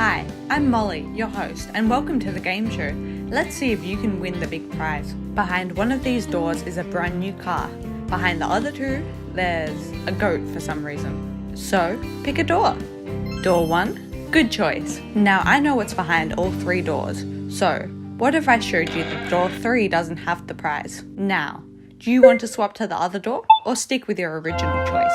Hi, I'm Molly, your host, and welcome to the game show. Let's see if you can win the big prize. Behind one of these doors is a brand new car. Behind the other two, there's a goat for some reason. So, pick a door. Door 1? Good choice. Now I know what's behind all three doors. So, what if I showed you that door 3 doesn't have the prize? Now, do you want to swap to the other door or stick with your original choice?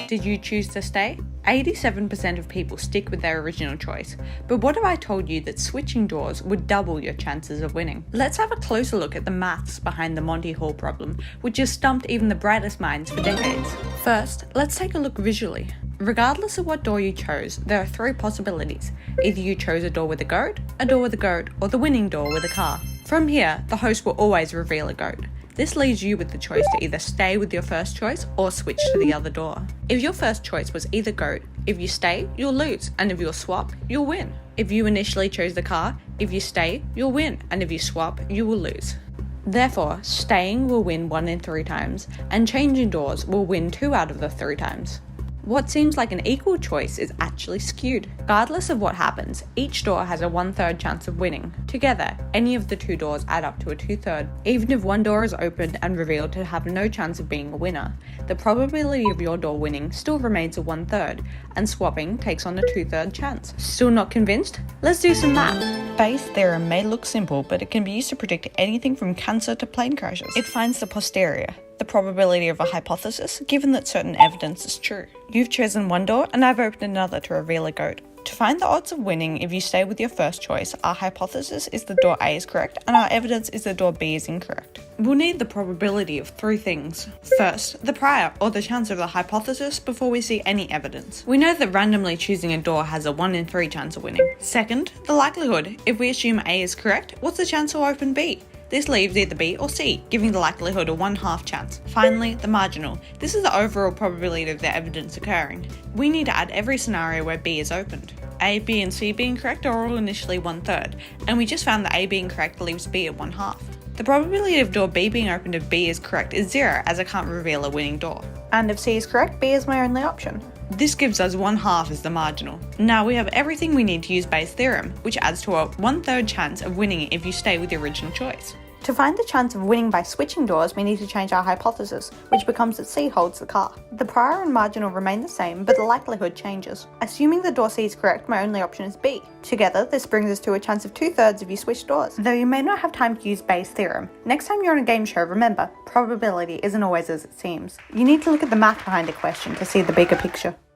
Did you choose to stay? 87% of people stick with their original choice, but what if I told you that switching doors would double your chances of winning? Let's have a closer look at the maths behind the Monty Hall problem, which has stumped even the brightest minds for decades. First, let's take a look visually. Regardless of what door you chose, there are three possibilities. Either you chose a door with a goat, or the winning door with a car. From here, the host will always reveal a goat. This leaves you with the choice to either stay with your first choice or switch to the other door. If your first choice was either goat, if you stay, you'll lose, and if you swap, you'll win. If you initially chose the car, if you stay, you'll win, and if you swap, you will lose. Therefore, staying will win 1 in 3 times, and changing doors will win 2 out of the 3 times. What seems like an equal choice is actually skewed. Regardless of what happens, each door has a 1/3 chance of winning. Together, any of the 2 doors add up to a 2/3. Even if one door is opened and revealed to have no chance of being a winner, the probability of your door winning still remains a 1/3, and swapping takes on a 2/3 chance. Still not convinced? Let's do some math. Bayes' theorem may look simple, but it can be used to predict anything from cancer to plane crashes. It finds the posterior, the probability of a hypothesis, given that certain evidence is true. You've chosen one door and I've opened another to reveal a goat. To find the odds of winning if you stay with your first choice, our hypothesis is that door A is correct and our evidence is that door B is incorrect. We'll need the probability of 3 things. First, the prior or the chance of the hypothesis before we see any evidence. We know that randomly choosing a door has a 1 in 3 chance of winning. Second, the likelihood. If we assume A is correct, what's the chance we'll open B? This leaves either B or C, giving the likelihood a 1/2 chance. Finally, the marginal. This is the overall probability of the evidence occurring. We need to add every scenario where B is opened. A, B and C being correct are all initially 1/3, and we just found that A being correct leaves B at 1/2. The probability of door B being opened if B is correct is 0, as I can't reveal a winning door. And if C is correct, B is my only option. This gives us 1/2 as the marginal. Now we have everything we need to use Bayes' theorem, which adds to a 1/3 chance of winning if you stay with the original choice. To find the chance of winning by switching doors, we need to change our hypothesis, which becomes that C holds the car. The prior and marginal remain the same, but the likelihood changes. Assuming the door C is correct, my only option is B. Together, this brings us to a chance of 2/3 if you switch doors, though you may not have time to use Bayes' theorem. Next time you're on a game show, remember, probability isn't always as it seems. You need to look at the math behind a question to see the bigger picture.